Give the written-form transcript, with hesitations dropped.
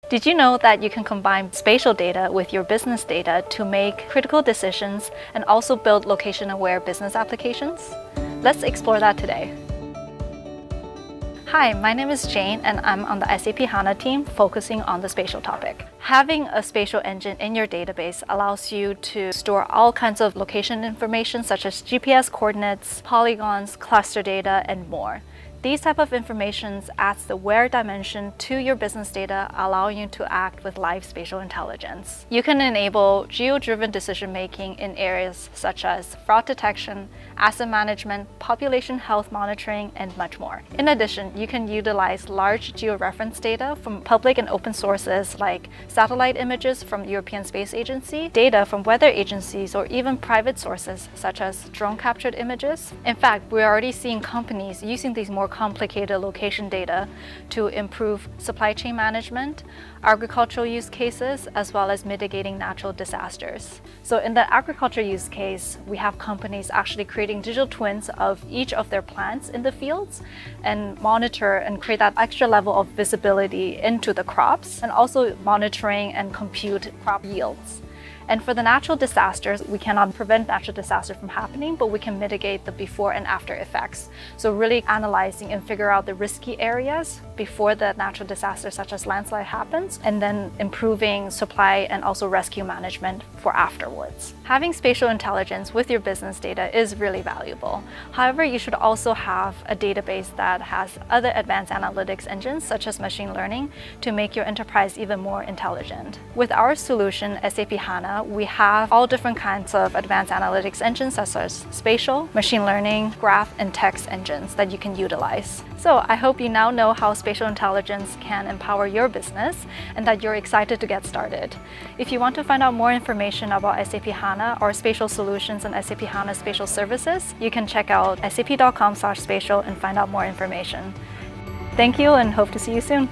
Did you know that you can combine spatial data with your business data to make critical decisions and also build location-aware business applications? Let's explore that today. Hi, my name is Jane and I'm on the SAP HANA team focusing on the spatial topic. Having a spatial engine in your database allows you to store all kinds of location information such as GPS coordinates, polygons, cluster data, and more. These type of information adds the where dimension to your business data, allowing you to act with live spatial intelligence. You can enable geo-driven decision-making in areas such as fraud detection, asset management, population health monitoring, and much more. In addition, you can utilize large geo-reference data from public and open sources like satellite images from the European Space Agency, data from weather agencies, or even private sources such as drone-captured images. In fact, we're already seeing companies using these more complicated location data to improve supply chain management, agricultural use cases, as well as mitigating natural disasters. So in the agriculture use case, we have companies actually creating digital twins of each of their plants in the fields and monitor and create that extra level of visibility into the crops, and also monitoring and compute crop yields. And for the natural disasters, we cannot prevent natural disaster from happening, but we can mitigate the before and after effects. So really analyzing and figure out the risky areas before the natural disaster such as landslide happens, and then improving supply and also rescue management for afterwards. Having spatial intelligence with your business data is really valuable. However, you should also have a database that has other advanced analytics engines such as machine learning to make your enterprise even more intelligent. With our solution, SAP HANA, we have all different kinds of advanced analytics engines such as spatial, machine learning, graph, and text engines that you can utilize. So I hope you now know how spatial intelligence can empower your business and that you're excited to get started. If you want to find out more information about SAP HANA or spatial solutions and SAP HANA spatial services, you can check out sap.com/spatial and find out more information. Thank you and hope to see you soon.